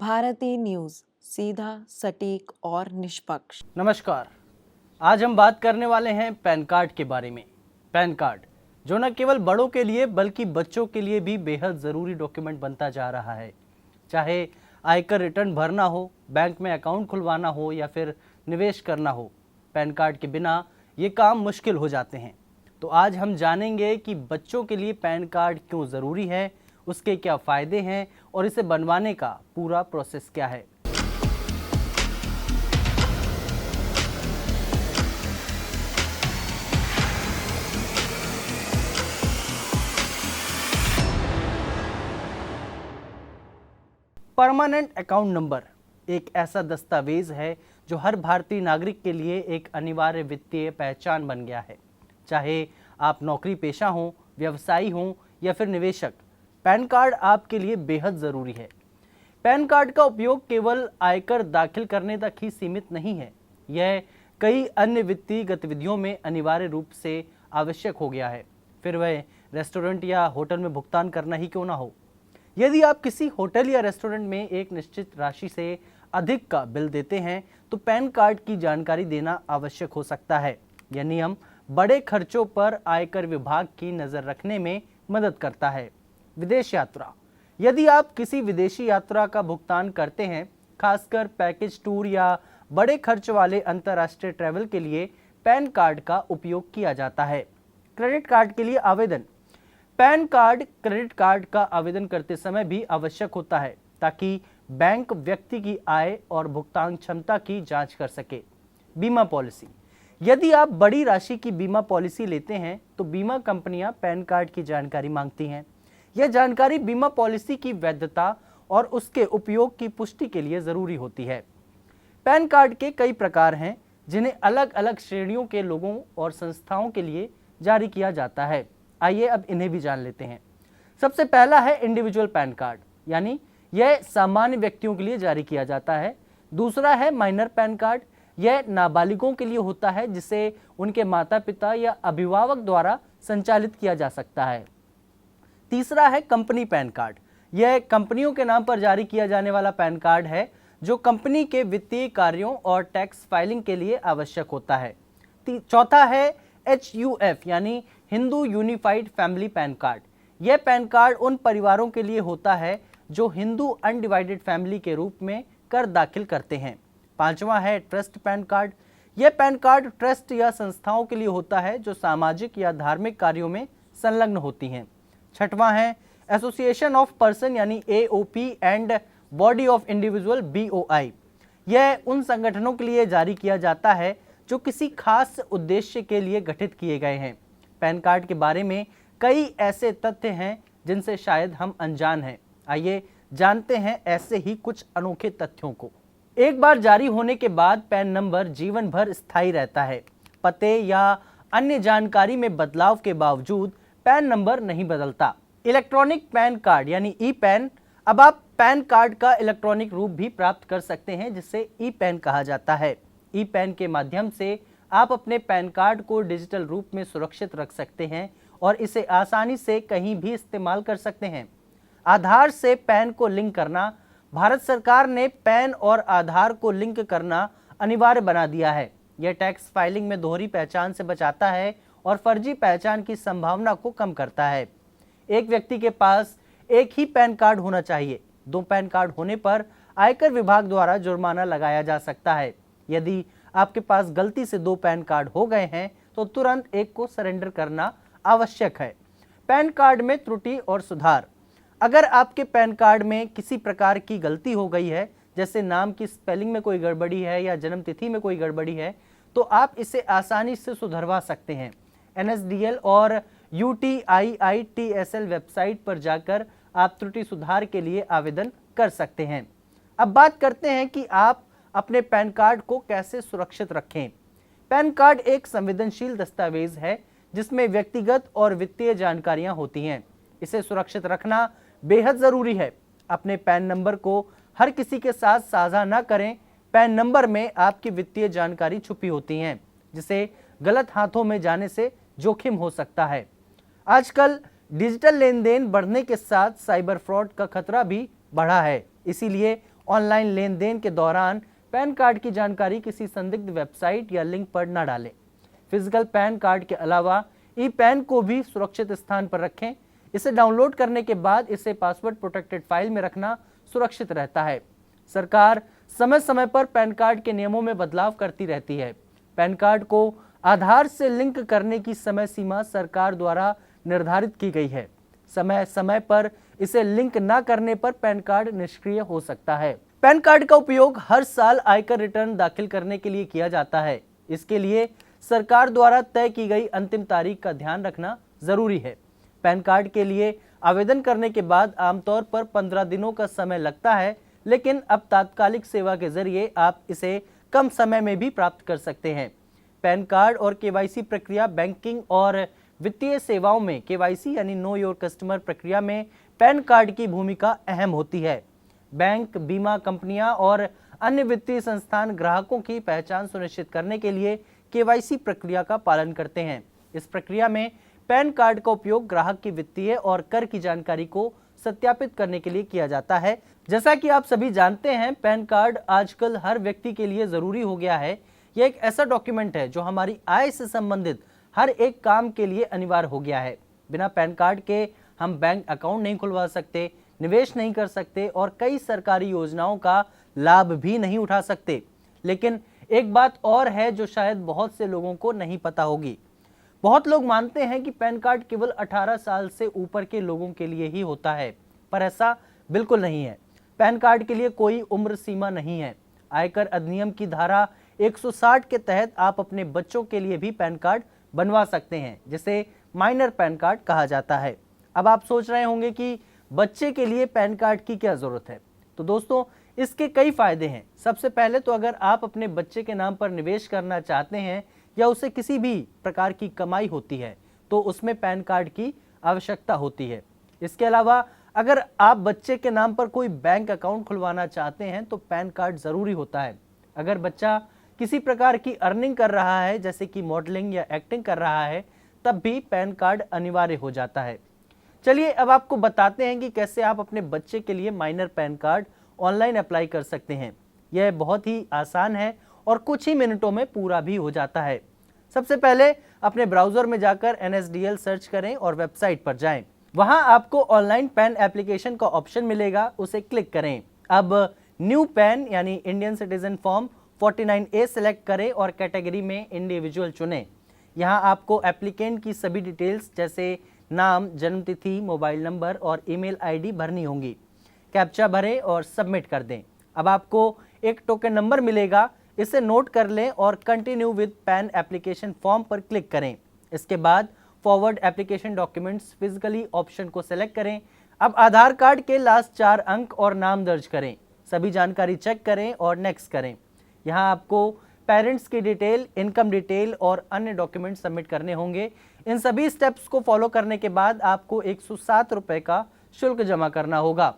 भारतीय न्यूज़, सीधा, सटीक और निष्पक्ष। नमस्कार। आज हम बात करने वाले हैं पैन कार्ड के बारे में। पैन कार्ड जो न केवल बड़ों के लिए बल्कि बच्चों के लिए भी बेहद ज़रूरी डॉक्यूमेंट बनता जा रहा है। चाहे आयकर रिटर्न भरना हो, बैंक में अकाउंट खुलवाना हो या फिर निवेश करना हो, पैन कार्ड के बिना ये काम मुश्किल हो जाते हैं। तो आज हम जानेंगे कि बच्चों के लिए पैन कार्ड क्यों ज़रूरी है, उसके क्या फ़ायदे हैं और इसे बनवाने का पूरा प्रोसेस क्या है। परमानेंट अकाउंट नंबर एक ऐसा दस्तावेज है जो हर भारतीय नागरिक के लिए एक अनिवार्य वित्तीय पहचान बन गया है। चाहे आप नौकरी पेशा हों, व्यवसायी हों या फिर निवेशक, पैन कार्ड आपके लिए बेहद ज़रूरी है। पैन कार्ड का उपयोग केवल आयकर दाखिल करने तक ही सीमित नहीं है, यह कई अन्य वित्तीय गतिविधियों में अनिवार्य रूप से आवश्यक हो गया है, फिर वह रेस्टोरेंट या होटल में भुगतान करना ही क्यों ना हो। यदि आप किसी होटल या रेस्टोरेंट में एक निश्चित राशि से अधिक का बिल देते हैं तो पैन कार्ड की जानकारी देना आवश्यक हो सकता है। यह नियम बड़े खर्चों पर आयकर विभाग की नज़र रखने में मदद करता है। विदेश यात्रा, यदि आप किसी विदेशी यात्रा का भुगतान करते हैं, खासकर पैकेज टूर या बड़े खर्च वाले अंतर्राष्ट्रीय ट्रैवल के लिए पैन कार्ड का उपयोग किया जाता है। क्रेडिट कार्ड के लिए आवेदन, पैन कार्ड क्रेडिट कार्ड का आवेदन करते समय भी आवश्यक होता है ताकि बैंक व्यक्ति की आय और भुगतान क्षमता की जांच कर सके। बीमा पॉलिसी, यदि आप बड़ी राशि की बीमा पॉलिसी लेते हैं तो बीमा कंपनियां पैन कार्ड की जानकारी मांगती हैं। यह जानकारी बीमा पॉलिसी की वैधता और उसके उपयोग की पुष्टि के लिए जरूरी होती है। पैन कार्ड के कई प्रकार हैं जिन्हें अलग अलग श्रेणियों के लोगों और संस्थाओं के लिए जारी किया जाता है। आइए अब इन्हें भी जान लेते हैं। सबसे पहला है इंडिविजुअल पैन कार्ड, यानी यह सामान्य व्यक्तियों के लिए जारी किया जाता है। दूसरा है माइनर पैन कार्ड, यह नाबालिगों के लिए होता है जिसे उनके माता पिता या अभिभावक द्वारा संचालित किया जा सकता है। तीसरा है कंपनी पैन कार्ड, यह कंपनियों के नाम पर जारी किया जाने वाला पैन कार्ड है जो कंपनी के वित्तीय कार्यों और टैक्स फाइलिंग के लिए आवश्यक होता है। चौथा है HUF यानी Hindu unified family pan card, यह पैन कार्ड उन परिवारों के लिए होता है जो हिंदू अनडिवाइडेड फैमिली के रूप में कर दाखिल करते हैं। पांचवा है ट्रस्ट पैन कार्ड, यह पैन कार्ड ट्रस्ट या संस्थाओं के लिए होता है जो सामाजिक या धार्मिक कार्यों में संलग्न होती हैं। छठवां है एसोसिएशन ऑफ पर्सन यानी AOP and body of individual BOI, यह उन संगठनों के लिए जारी किया जाता है जो किसी खास उद्देश्य के लिए गठित किए गए हैं। पैन कार्ड के बारे में कई ऐसे तथ्य हैं जिनसे शायद हम अनजान हैं। आइए जानते हैं ऐसे ही कुछ अनोखे तथ्यों को। एक बार जारी होने के बाद पैन नंबर जीवन भर स्थायी रहता है। पते या अन्य जानकारी में बदलाव के बावजूद पैन नंबर नहीं बदलता। इलेक्ट्रॉनिक पैन कार्ड यानी ई-पैन, अब आप पैन कार्ड का इलेक्ट्रॉनिक रूप भी प्राप्त कर सकते हैं जिसे ई-पैन कहा जाता है। ई-पैन के माध्यम से आप अपने पैन कार्ड को डिजिटल रूप में सुरक्षित रख सकते हैं और इसे आसानी से कहीं भी इस्तेमाल कर सकते हैं। आधार से पैन को लिंक करना, भारत सरकार ने पैन और आधार को लिंक करना अनिवार्य बना दिया है। यह टैक्स फाइलिंग में दोहरी पहचान से बचाता है और फर्जी पहचान की संभावना को कम करता है। एक व्यक्ति के पास एक ही पैन कार्ड होना चाहिए। दो पैन कार्ड होने पर आयकर विभाग द्वारा जुर्माना लगाया जा सकता है। यदि आपके पास गलती से दो पैन कार्ड हो गए हैं तो तुरंत एक को सरेंडर करना आवश्यक है। पैन कार्ड में त्रुटि और सुधार, अगर आपके पैन कार्ड में किसी प्रकार की गलती हो गई है, जैसे नाम की स्पेलिंग में कोई गड़बड़ी है या जन्म तिथि में कोई गड़बड़ी है, तो आप इसे आसानी से सुधरवा सकते हैं। NSDL और UTIITSL वेबसाइट पर जाकर आप त्रुटि सुधार के लिए आवेदन कर सकते हैं। अब बात करते हैं कि आप अपने पैन कार्ड को कैसे सुरक्षित रखें। पैन कार्ड एक संवेदनशील दस्तावेज है जिसमें व्यक्तिगत और वित्तीय जानकारियां होती हैं। इसे सुरक्षित रखना बेहद जरूरी है। अपने पैन नंबर को हर किसी के साथ साझा न करें। पैन नंबर में आपकी वित्तीय जानकारी छुपी होती हैं जिसे गलत हाथों में जाने से जोखिम हो सकता है। आजकल डिजिटल लेन देन बढ़ने के साथ साइबर फ्रॉड का खतरा भी बढ़ा है, इसीलिए ऑनलाइन लेन देन के दौरान पैन कार्ड की जानकारी किसी संदिग्ध वेबसाइट या लिंक पर न डालें। फिजिकल पैन कार्ड के अलावा ई पैन को भी सुरक्षित स्थान पर रखें। इसे डाउनलोड करने के बाद इसे पासवर्ड प्रोटेक्टेड फाइल में रखना सुरक्षित रहता है। सरकार समय समय पर पैन कार्ड के नियमों में बदलाव करती रहती है। पैन कार्ड को आधार से लिंक करने की समय सीमा सरकार द्वारा निर्धारित की गई है। समय समय पर इसे लिंक न करने पर पैन कार्ड निष्क्रिय हो सकता है। पैन कार्ड का उपयोग हर साल आयकर रिटर्न दाखिल करने के लिए किया जाता है। इसके लिए सरकार द्वारा तय की गई अंतिम तारीख का ध्यान रखना जरूरी है। पैन कार्ड के लिए आवेदन करने के बाद आमतौर पर 15 दिनों का समय लगता है, लेकिन अब तात्कालिक सेवा के जरिए आप इसे कम समय में भी प्राप्त कर सकते हैं। पैन कार्ड और केवाईसी प्रक्रिया बैंकिंग और वित्तीय सेवाओं में केवाईसी यानी नो योर कस्टमर प्रक्रिया में पैन कार्ड की भूमिका अहम होती है। बैंक, बीमा कंपनियां और अन्य वित्तीय संस्थान ग्राहकों की पहचान सुनिश्चित करने के लिए केवाईसी प्रक्रिया का पालन करते हैं। इस प्रक्रिया में पैन कार्ड का उपयोग ग्राहक की वित्तीय और कर की जानकारी को सत्यापित करने के लिए किया जाता है। जैसा कि आप सभी जानते हैं, पैन कार्ड आजकल हर व्यक्ति के लिए जरूरी हो गया है। यह एक ऐसा डॉक्यूमेंट है जो हमारी आय से संबंधित हर एक काम के लिए अनिवार्य हो गया है। बिना पैन कार्ड के हम बैंक अकाउंट नहीं खुलवा सकते, निवेश नहीं कर सकते और कई सरकारी योजनाओं का लाभ भी नहीं उठा सकते। लेकिन एक बात और है जो शायद बहुत से लोगों को नहीं पता होगी। बहुत लोग मानते हैं कि पैन कार्ड केवल 18 साल से ऊपर के लोगों के लिए ही होता है, पर ऐसा बिल्कुल नहीं है। पैन कार्ड के लिए कोई उम्र सीमा नहीं है। आयकर अधिनियम की धारा 160 के तहत आप अपने बच्चों के लिए भी पैन कार्ड बनवा सकते हैं, जिसे माइनर पैन कार्ड कहा जाता है। अब आप सोच रहे होंगे कि बच्चे के लिए पैन कार्ड की क्या जरूरत है। तो दोस्तों, इसके कई फायदे हैं। सबसे पहले तो अगर आप अपने बच्चे के नाम पर निवेश करना चाहते हैं या उसे किसी भी प्रकार की कमाई होती है तो उसमें पैन कार्ड की आवश्यकता होती है। इसके अलावा अगर आप बच्चे के नाम पर कोई बैंक अकाउंट खुलवाना चाहते हैं तो पैन कार्ड जरूरी होता है। अगर बच्चा किसी प्रकार की अर्निंग कर रहा है, जैसे कि मॉडलिंग या एक्टिंग कर रहा है, तब भी पैन कार्ड अनिवार्य हो जाता है। चलिए अब आपको बताते हैं कि कैसे आप अपने बच्चे के लिए minor pan card online apply कर सकते हैं। यह बहुत ही आसान है और कुछ ही मिनटों में पूरा भी हो जाता है। सबसे पहले अपने ब्राउजर में जाकर NSDL सर्च करें और वेबसाइट पर जाएं। वहां आपको ऑनलाइन पैन एप्लीकेशन का ऑप्शन मिलेगा, उसे क्लिक करें। अब न्यू पैन यानी Indian citizen form 49A select करें और कैटेगरी में इंडिविजुअल चुनें। यहां आपको एप्लीकेंट की सभी डिटेल्स जैसे नाम, जन्मतिथि, मोबाइल नंबर और ईमेल आईडी भरनी होंगी। कैप्चा भरें और सबमिट कर दें। अब आपको एक टोकन नंबर मिलेगा, इसे नोट कर लें और continue with pan application form पर क्लिक करें। इसके बाद forward application documents physically option को सेलेक्ट करें। अब आधार कार्ड के लास्ट 4 अंक और नाम दर्ज करें। सभी जानकारी चेक करें और नेक्स्ट करें। यहाँ आपको पेरेंट्स की डिटेल, इनकम डिटेल और अन्य डॉक्यूमेंट सबमिट करने होंगे। इन सभी स्टेप्स को फॉलो करने के बाद आपको 107 रुपये का शुल्क जमा करना होगा।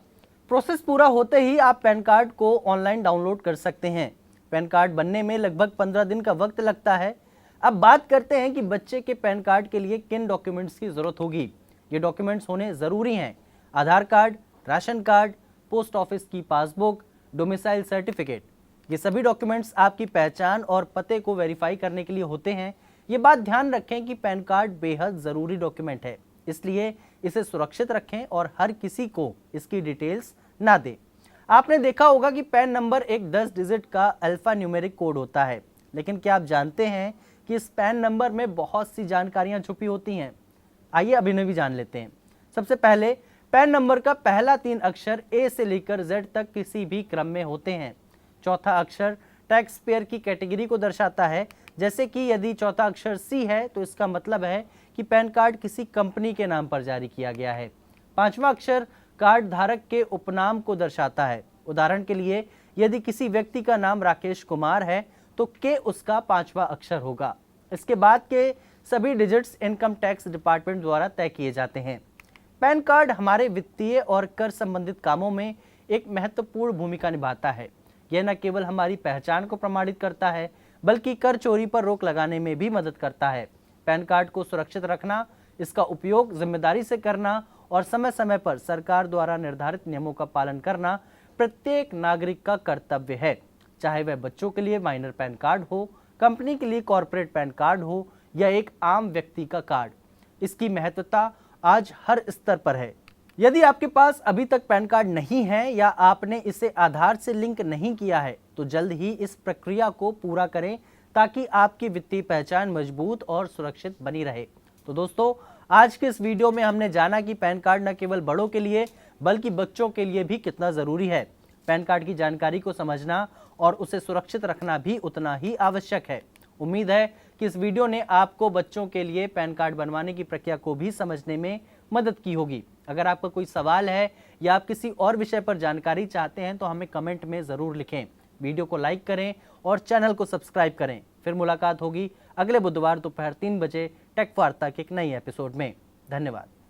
प्रोसेस पूरा होते ही आप पैन कार्ड को ऑनलाइन डाउनलोड कर सकते हैं। पैन कार्ड बनने में लगभग 15 दिन का वक्त लगता है। अब बात करते हैं कि बच्चे के पैन कार्ड के लिए किन डॉक्यूमेंट्स की जरूरत होगी। ये डॉक्यूमेंट्स होने ज़रूरी हैं। Aadhaar card, ration card, post office की पासबुक, डोमिसाइल सर्टिफिकेट। ये सभी डॉक्यूमेंट्स आपकी पहचान और पते को वेरीफाई करने के लिए होते हैं। ये बात ध्यान रखें कि पैन कार्ड बेहद ज़रूरी डॉक्यूमेंट है, इसलिए इसे सुरक्षित रखें और हर किसी को इसकी डिटेल्स ना दें। आपने देखा होगा कि पैन नंबर एक 10 डिजिट का अल्फा न्यूमेरिक कोड होता है, लेकिन क्या आप जानते हैं कि इस पैन नंबर में बहुत सी जानकारियां छुपी होती हैं। आइए अब इन्हें भी जान लेते हैं। सबसे पहले पैन नंबर का पहला 3 अक्षर A से लेकर Z तक किसी भी क्रम में होते हैं। चौथा अक्षर टैक्स पेयर की कैटेगरी को दर्शाता है, जैसे कि यदि चौथा अक्षर C है तो इसका मतलब है कि पैन कार्ड किसी कंपनी के नाम पर जारी किया गया है। पांचवा अक्षर कार्ड धारक के उपनाम को दर्शाता है। उदाहरण के लिए यदि किसी व्यक्ति का नाम राकेश कुमार है तो के उसका 5वां अक्षर होगा। इसके बाद के सभी डिजिट्स इनकम टैक्स डिपार्टमेंट द्वारा तय किए जाते हैं। पैन कार्ड हमारे वित्तीय और कर संबंधित कामों में एक महत्वपूर्ण भूमिका निभाता है। यह न केवल हमारी पहचान को प्रमाणित करता है, बल्कि कर चोरी पर रोक लगाने में भी मदद करता है। पैन कार्ड को सुरक्षित रखना, इसका उपयोग जिम्मेदारी से करना और समय समय पर सरकार द्वारा निर्धारित नियमों का पालन करना प्रत्येक नागरिक का कर्तव्य है, चाहे वह बच्चों के लिए माइनर पैन कार्ड हो, कंपनी के लिए कॉर्पोरेट पैन कार्ड हो या एक आम व्यक्ति का कार्ड। इसकी महत्वता आज हर स्तर पर है। यदि आपके पास अभी तक पैन कार्ड नहीं है या आपने इसे आधार से लिंक नहीं किया है तो जल्द ही इस प्रक्रिया को पूरा करें ताकि आपकी वित्तीय पहचान मजबूत और सुरक्षित बनी रहे। तो दोस्तों, आज के इस वीडियो में हमने जाना कि पैन कार्ड न केवल बड़ों के लिए बल्कि बच्चों के लिए भी कितना ज़रूरी है। पैन कार्ड की जानकारी को समझना और उसे सुरक्षित रखना भी उतना ही आवश्यक है। उम्मीद है कि इस वीडियो ने आपको बच्चों के लिए पैन कार्ड बनवाने की प्रक्रिया को भी समझने में मदद की होगी। अगर आपका कोई सवाल है या आप किसी और विषय पर जानकारी चाहते हैं तो हमें कमेंट में ज़रूर लिखें। वीडियो को लाइक करें और चैनल को सब्सक्राइब करें। फिर मुलाकात होगी अगले बुधवार दोपहर 3 बजे टेक वार्ता के एक नई एपिसोड में। धन्यवाद।